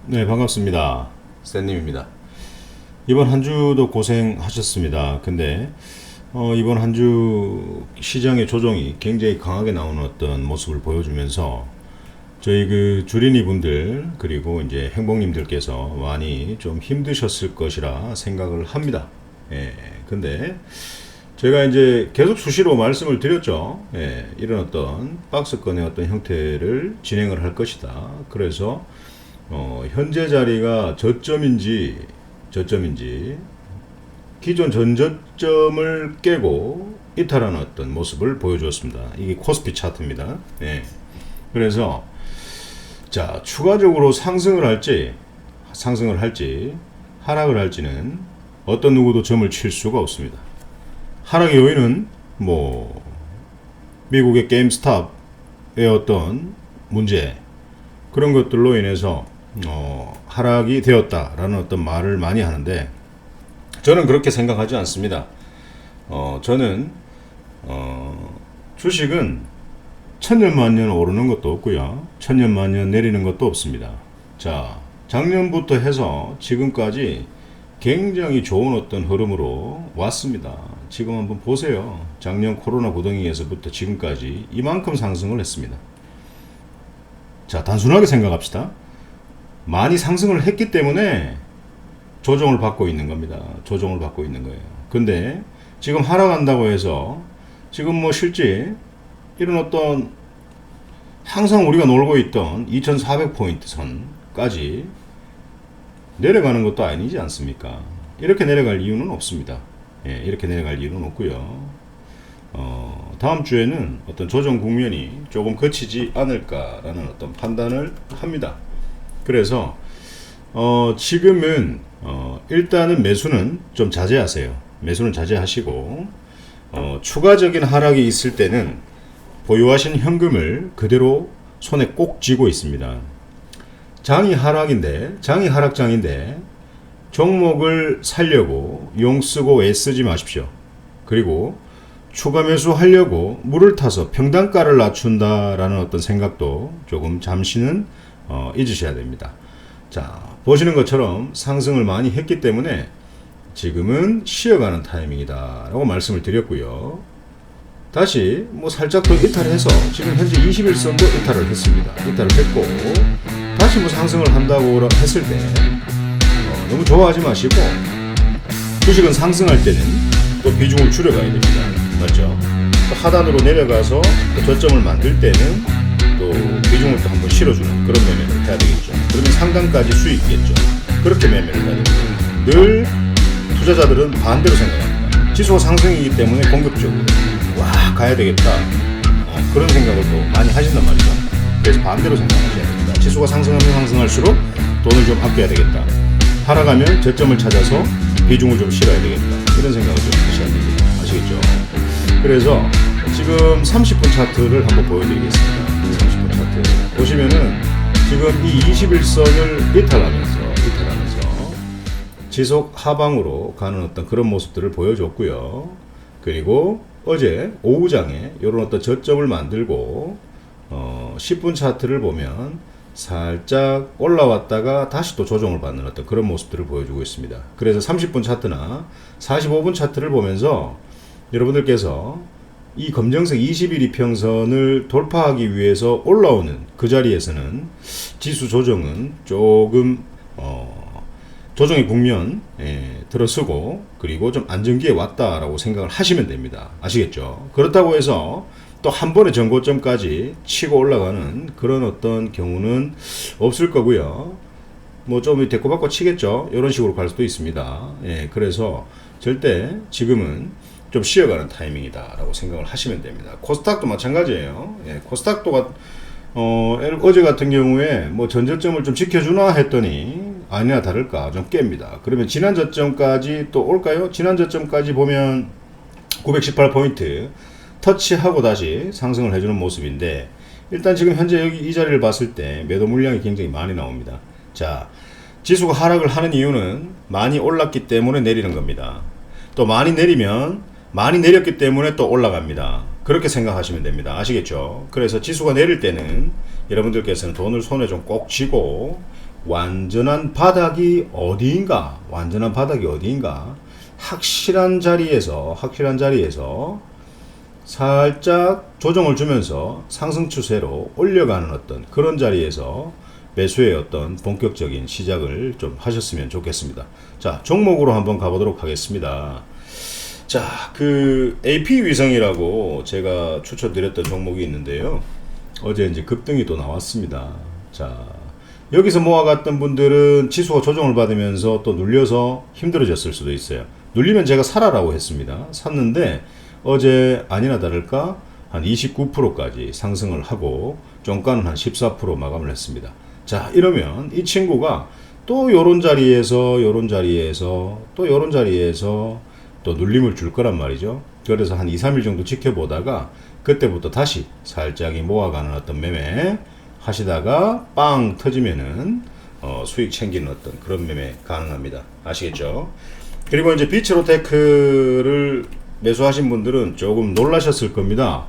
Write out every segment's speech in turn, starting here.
네, 반갑습니다. 쌤님입니다. 이번 한 주도 고생하셨습니다. 근데 이번 한 주 시장의 조정이 굉장히 강하게 나오는 어떤 모습을 보여주면서 저희 그 주린이 분들 그리고 이제 행복님들께서 많이 좀 힘드셨을 것이라 생각을 합니다. 예, 근데 제가 이제 계속 수시로 말씀을 드렸죠. 예, 이런 어떤 박스권의 어떤 형태를 진행을 할 것이다. 그래서 현재 자리가 저점인지 기존 전저점을 깨고 이탈하는 어떤 모습을 보여주었습니다. 이게 코스피 차트입니다. 예. 그래서 자, 추가적으로 상승을 할지 하락을 할지는 어떤 누구도 점을 칠 수가 없습니다. 하락의 요인은 뭐 미국의 게임스탑의 어떤 문제 그런 것들로 인해서 하락이 되었다라는 어떤 말을 많이 하는데 저는 그렇게 생각하지 않습니다. 저는 주식은 천년만년 오르는 것도 없고요, 천년만년 내리는 것도 없습니다. 자, 작년부터 해서 지금까지 굉장히 좋은 어떤 흐름으로 왔습니다. 지금 한번 보세요. 작년 코로나 고동이에서부터 지금까지 이만큼 상승을 했습니다. 자, 단순하게 생각합시다. 많이 상승을 했기 때문에 조정을 받고 있는 겁니다. 조정을 받고 있는 거예요. 근데 지금 하락한다고 해서 지금 뭐 실제 이런 어떤 항상 우리가 놀고 있던 2400포인트 선까지 내려가는 것도 아니지 않습니까? 이렇게 내려갈 이유는 없습니다. 예, 이렇게 내려갈 이유는 없고요. 다음 주에는 어떤 조정 국면이 조금 거치지 않을까라는 어떤 판단을 합니다. 그래서 지금은 일단은 매수는 좀 자제하세요. 매수는 자제하시고 추가적인 하락이 있을 때는 보유하신 현금을 그대로 손에 꼭 쥐고 있습니다. 장이 하락장인데 종목을 살려고 용 쓰고 애쓰지 마십시오. 그리고 추가 매수하려고 물을 타서 평단가를 낮춘다라는 어떤 생각도 조금 잠시는 잊으셔야 됩니다. 자, 보시는 것처럼 상승을 많이 했기 때문에 지금은 쉬어가는 타이밍이다 라고 말씀을 드렸고요. 다시 뭐 살짝 더 이탈해서 지금 현재 21선도 이탈을 했습니다. 이탈을 했고 다시 뭐 상승을 한다고 했을 때 너무 좋아하지 마시고, 주식은 상승할 때는 또 비중을 줄여가야 됩니다. 맞죠? 또 하단으로 내려가서 또 저점을 만들 때는 또 비중을 또 한번 실어주는 그런 매매를 해야 되겠죠. 그러면 상단까지 수익이겠죠. 그렇게 매매를 해야 됩니다. 늘 투자자들은 반대로 생각합니다. 지수가 상승이기 때문에 공격적으로 와 가야 되겠다, 그런 생각을 또 많이 하신단 말이죠. 그래서 반대로 생각하셔야 됩니다. 지수가 상승하면 상승할수록 돈을 좀 아껴야 되겠다, 하락하면 저점을 찾아서 비중을 좀 실어야 되겠다, 이런 생각을 좀 하셔야 됩니다. 아시겠죠? 그래서 지금 30분 차트를 한번 보여드리겠습니다. 30분 차트 보시면은 지금 이 21선을 이탈하면서 지속 하방으로 가는 어떤 그런 모습들을 보여줬고요. 그리고 어제 오후장에 이런 어떤 저점을 만들고 10분 차트를 보면 살짝 올라왔다가 다시 또 조정을 받는 어떤 그런 모습들을 보여주고 있습니다. 그래서 30분 차트나 45분 차트를 보면서 여러분들께서 이 검정색 21 이평선을 돌파하기 위해서 올라오는 그 자리에서는 지수 조정은 조금 조정의 국면 들어서고 그리고 좀 안정기에 왔다라고 생각을 하시면 됩니다. 아시겠죠? 그렇다고 해서 또 한 번의 전고점까지 치고 올라가는 그런 어떤 경우는 없을 거고요. 뭐 좀 대꾸받고 치겠죠. 이런 식으로 갈 수도 있습니다. 예, 그래서 절대 지금은 좀 쉬어가는 타이밍이다 라고 생각을 하시면 됩니다. 코스닥도 마찬가지예요. 예, 코스닥도 어제 같은 경우에 뭐 전저점을 좀 지켜주나 했더니 아니나 다를까 좀 깹니다. 그러면 지난 저점까지 또 올까요? 지난 저점까지 보면 918포인트 터치하고 다시 상승을 해주는 모습인데, 일단 지금 현재 여기 이 자리를 봤을 때 매도 물량이 굉장히 많이 나옵니다. 자, 지수가 하락을 하는 이유는 많이 올랐기 때문에 내리는 겁니다. 또 많이 내리면 많이 내렸기 때문에 또 올라갑니다. 그렇게 생각하시면 됩니다. 아시겠죠? 그래서 지수가 내릴 때는 여러분들께서는 돈을 손에 좀 꼭 쥐고 완전한 바닥이 어디인가, 확실한 자리에서 살짝 조정을 주면서 상승 추세로 올려가는 어떤 그런 자리에서 매수의 어떤 본격적인 시작을 좀 하셨으면 좋겠습니다. 자, 종목으로 한번 가보도록 하겠습니다. 자, 그 AP 위성이라고 제가 추천드렸던 종목이 있는데요. 어제 이제 급등이 또 나왔습니다. 자, 여기서 모아갔던 분들은 지수가 조정을 받으면서 또 눌려서 힘들어졌을 수도 있어요. 눌리면 제가 사라라고 했습니다. 샀는데 어제 아니나 다를까 한 29%까지 상승을 하고 종가는 한 14% 마감을 했습니다. 자, 이러면 이 친구가 또 요런 자리에서 또 눌림을 줄 거란 말이죠. 그래서 한 2, 3일 정도 지켜보다가 그때부터 다시 살짝이 모아가는 어떤 매매 하시다가 빵 터지면은 수익 챙기는 어떤 그런 매매 가능합니다. 아시겠죠? 그리고 이제 비츠로테크를 매수하신 분들은 조금 놀라셨을 겁니다.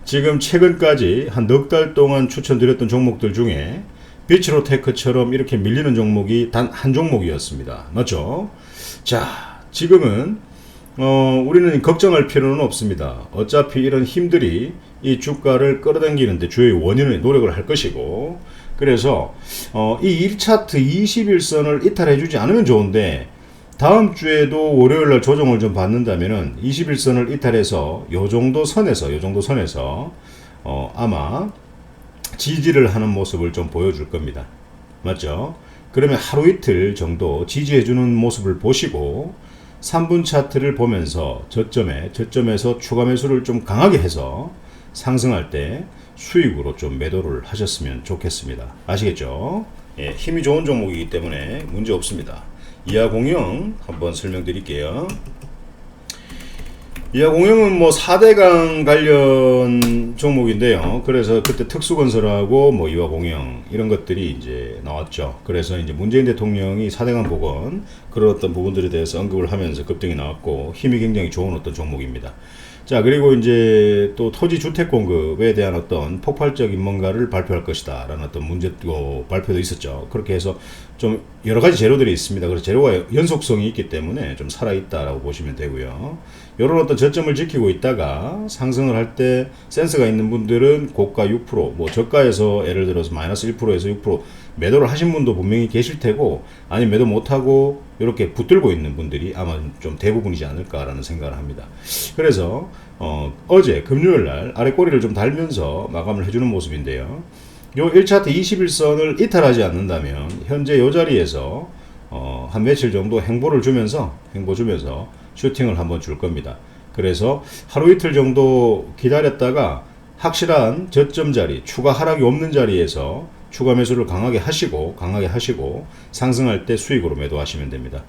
지금 최근까지 한 넉 달 동안 추천드렸던 종목들 중에 비츠로테크처럼 이렇게 밀리는 종목이 단 한 종목이었습니다. 맞죠? 자, 지금은 우리는 걱정할 필요는 없습니다. 어차피 이런 힘들이 이 주가를 끌어당기는데 주요의 원인의 노력을 할 것이고, 그래서 이 1차트 21선을 이탈해주지 않으면 좋은데 다음 주에도 월요일날 조정을 좀 받는다면은 21선을 이탈해서 요 정도 선에서 아마 지지를 하는 모습을 좀 보여줄 겁니다. 맞죠? 그러면 하루 이틀 정도 지지해주는 모습을 보시고 3분 차트를 보면서 저점에서 추가 매수를 좀 강하게 해서 상승할 때 수익으로 좀 매도를 하셨으면 좋겠습니다. 아시겠죠? 예, 힘이 좋은 종목이기 때문에 문제 없습니다. 이하공영 한번 설명드릴게요. 이하공영은 뭐 4대강 관련 종목인데요. 그래서 그때 특수건설하고 뭐 이하공영 이런 것들이 이제 나왔죠. 그래서 이제 문재인 대통령이 4대강 복원 그런 어떤 부분들에 대해서 언급을 하면서 급등이 나왔고 힘이 굉장히 좋은 어떤 종목입니다. 자, 그리고 이제 또 토지 주택 공급에 대한 어떤 폭발적인 뭔가를 발표할 것이다 라는 어떤 발표도 있었죠. 그렇게 해서 좀 여러 가지 재료들이 있습니다. 그래서 재료가 연속성이 있기 때문에 좀 살아있다라고 보시면 되고요. 이런 어떤 저점을 지키고 있다가 상승을 할 때 센스가 있는 분들은 고가 6%, 뭐 저가에서 예를 들어서 마이너스 1%에서 6% 매도를 하신 분도 분명히 계실 테고, 아니면 매도 못하고 이렇게 붙들고 있는 분들이 아마 좀 대부분이지 않을까라는 생각을 합니다. 그래서 어제 금요일날 아래 꼬리를 좀 달면서 마감을 해주는 모습인데요. 요 1차트 21선을 이탈하지 않는다면 현재 요 자리에서 한 며칠 정도 행보 주면서 슈팅을 한번 줄 겁니다. 그래서 하루 이틀 정도 기다렸다가 확실한 저점 자리, 추가 하락이 없는 자리에서 추가 매수를 강하게 하시고 상승할 때 수익으로 매도하시면 됩니다.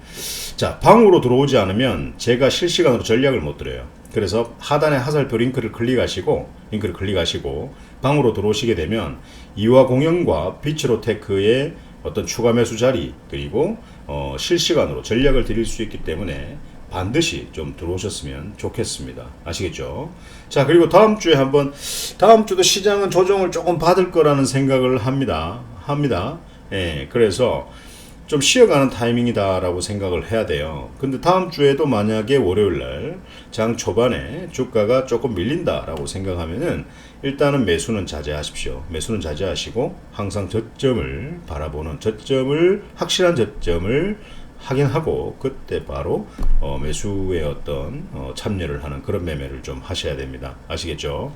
자, 방으로 들어오지 않으면 제가 실시간으로 전략을 못 드려요. 그래서 하단에 하살표 링크를 클릭하시고 방으로 들어오시게 되면 이화공영과 비츠로테크의 어떤 추가 매수 자리, 그리고 실시간으로 전략을 드릴 수 있기 때문에 반드시 좀 들어오셨으면 좋겠습니다. 아시겠죠? 자, 그리고 다음 주도 시장은 조정을 조금 받을 거라는 생각을 합니다. 예, 그래서 좀 쉬어가는 타이밍이다라고 생각을 해야 돼요. 근데 다음 주에도 만약에 월요일날 장 초반에 주가가 조금 밀린다라고 생각하면은 일단은 매수는 자제하십시오. 매수는 자제하시고 항상 저점을 바라보는 확실한 저점을 확인하고 그때 바로 매수의 어떤 참여를 하는 그런 매매를 좀 하셔야 됩니다. 아시겠죠?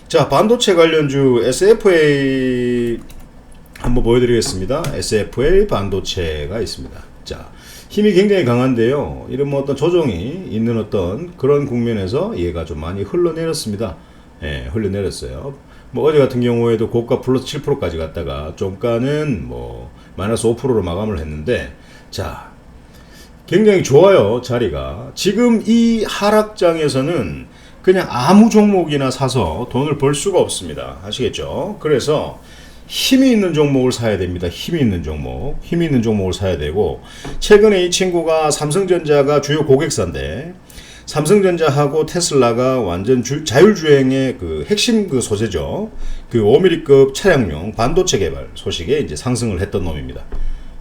자, 반도체 관련주 SFA 한번 보여드리겠습니다. SFA 반도체가 있습니다. 자, 힘이 굉장히 강한데요. 이런 뭐 어떤 조정이 있는 어떤 그런 국면에서 얘가 좀 많이 흘러내렸습니다. 예, 흘러내렸어요. 뭐 어제 같은 경우에도 고가 플러스 7%까지 갔다가 종가는 뭐 마이너스 5%로 마감을 했는데, 자, 굉장히 좋아요. 자리가 지금 이 하락장에서는 그냥 아무 종목이나 사서 돈을 벌 수가 없습니다. 아시겠죠? 그래서 힘이 있는 종목을 사야 됩니다. 힘이 있는 종목을 사야 되고, 최근에 이 친구가 삼성전자가 주요 고객사인데 삼성전자하고 테슬라가 완전 자율주행의 그 핵심 그 소재죠. 그 5mm급 차량용 반도체 개발 소식에 이제 상승을 했던 놈입니다.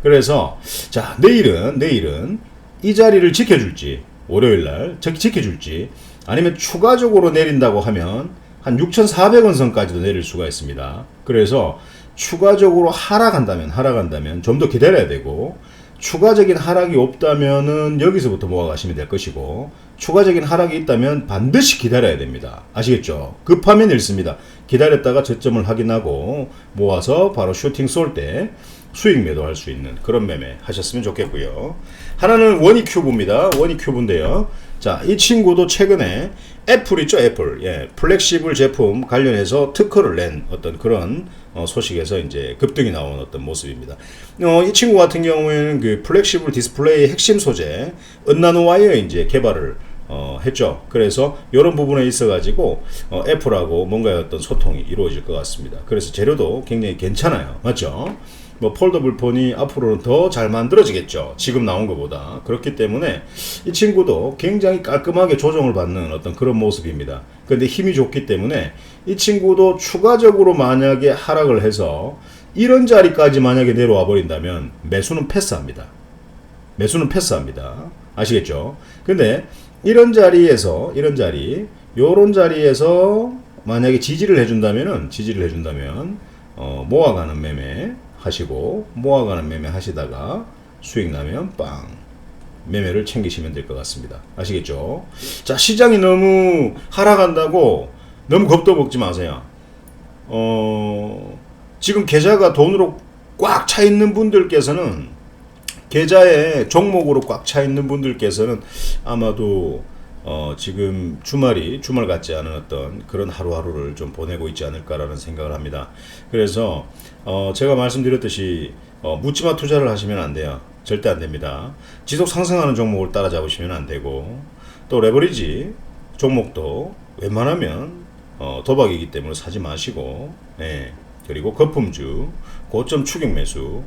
그래서 자, 내일은 이 자리를 지켜줄지, 월요일 날 지켜줄지, 아니면 추가적으로 내린다고 하면 한 6,400원 선까지도 내릴 수가 있습니다. 그래서 추가적으로 하락한다면 좀 더 기다려야 되고, 추가적인 하락이 없다면은 여기서부터 모아가시면 될 것이고, 추가적인 하락이 있다면 반드시 기다려야 됩니다. 아시겠죠? 급하면 잃습니다. 기다렸다가 저점을 확인하고 모아서 바로 슈팅 쏠 때 수익 매도할 수 있는 그런 매매 하셨으면 좋겠고요. 하나는 원이큐브입니다. 원이큐브인데요. 자, 이 친구도 최근에 애플 있죠, 애플. 예, 플렉시블 제품 관련해서 특허를 낸 어떤 그런 소식에서 이제 급등이 나온 어떤 모습입니다. 이 친구 같은 경우에는 그 플렉시블 디스플레이 핵심 소재 은나노 와이어 이제 개발을 했죠. 그래서 이런 부분에 있어가지고 애플하고 뭔가 어떤 소통이 이루어질 것 같습니다. 그래서 재료도 굉장히 괜찮아요. 맞죠? 뭐 폴더블 폰이 앞으로는 더 잘 만들어지겠죠. 지금 나온 것보다. 그렇기 때문에 이 친구도 굉장히 깔끔하게 조정을 받는 어떤 그런 모습입니다. 근데 힘이 좋기 때문에 이 친구도 추가적으로 만약에 하락을 해서 이런 자리까지 만약에 내려와 버린다면 매수는 패스합니다. 아시겠죠? 근데 이런 자리에서 요런 자리에서 만약에 지지를 해준다면 모아가는 매매 하시고, 모아가는 매매 하시다가 수익 나면 빵 매매를 챙기시면 될 것 같습니다. 아시겠죠? 자, 시장이 너무 하락한다고 너무 겁도 먹지 마세요. 지금 계좌가 돈으로 꽉 차 있는 분들께서는, 계좌에 종목으로 꽉 차 있는 분들께서는 아마도 지금 주말 같지 않은 어떤 그런 하루하루를 좀 보내고 있지 않을까라는 생각을 합니다. 그래서 제가 말씀드렸듯이 묻지마 투자를 하시면 안 돼요. 절대 안 됩니다. 지속 상승하는 종목을 따라잡으시면 안 되고, 또 레버리지 종목도 웬만하면 도박이기 때문에 사지 마시고, 예. 그리고 거품주 고점 추격 매수,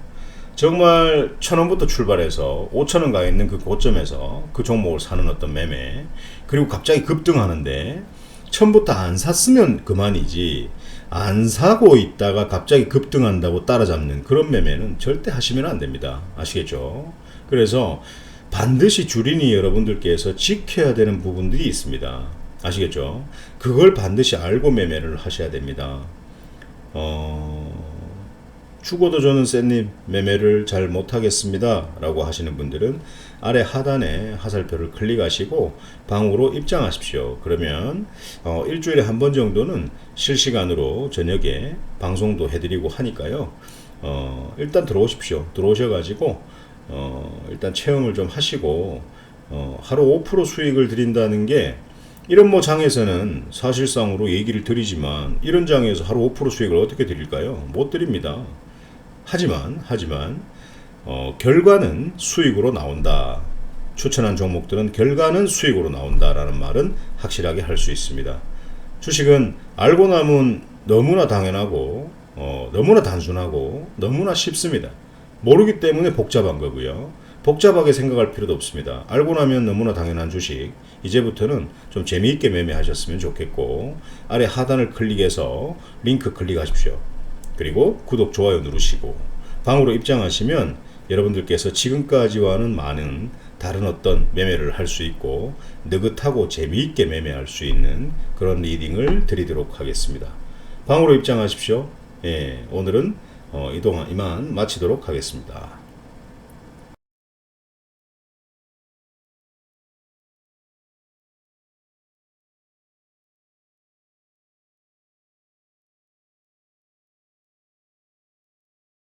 정말 1,000원부터 출발해서 5,000원 가 있는 그 고점에서 그 종목을 사는 어떤 매매, 그리고 갑자기 급등하는데 처음부터 안 샀으면 그만이지, 안 사고 있다가 갑자기 급등한다고 따라잡는 그런 매매는 절대 하시면 안 됩니다. 아시겠죠? 그래서 반드시 주린이 여러분들께서 지켜야 되는 부분들이 있습니다. 아시겠죠? 그걸 반드시 알고 매매를 하셔야 됩니다. 죽어도 저는 쌤님 매매를 잘 못하겠습니다 라고 하시는 분들은 아래 하단에 화살표를 클릭하시고 방으로 입장하십시오. 그러면 일주일에 한 번 정도는 실시간으로 저녁에 방송도 해드리고 하니까요. 일단 들어오십시오. 들어오셔가지고 일단 체험을 좀 하시고, 하루 5% 수익을 드린다는 게, 이런 뭐 장에서는 사실상으로 얘기를 드리지만, 이런 장에서 하루 5% 수익을 어떻게 드릴까요? 못 드립니다. 하지만 결과는 수익으로 나온다. 추천한 종목들은 결과는 수익으로 나온다라는 말은 확실하게 할 수 있습니다. 주식은 알고 나면 너무나 당연하고 너무나 단순하고 너무나 쉽습니다. 모르기 때문에 복잡한 거고요. 복잡하게 생각할 필요도 없습니다. 알고 나면 너무나 당연한 주식, 이제부터는 좀 재미있게 매매하셨으면 좋겠고, 아래 하단을 클릭해서 링크 클릭하십시오. 그리고 구독, 좋아요 누르시고 방으로 입장하시면 여러분들께서 지금까지와는 많은 다른 어떤 매매를 할 수 있고, 느긋하고 재미있게 매매할 수 있는 그런 리딩을 드리도록 하겠습니다. 방으로 입장하십시오. 예, 오늘은 이만 마치도록 하겠습니다.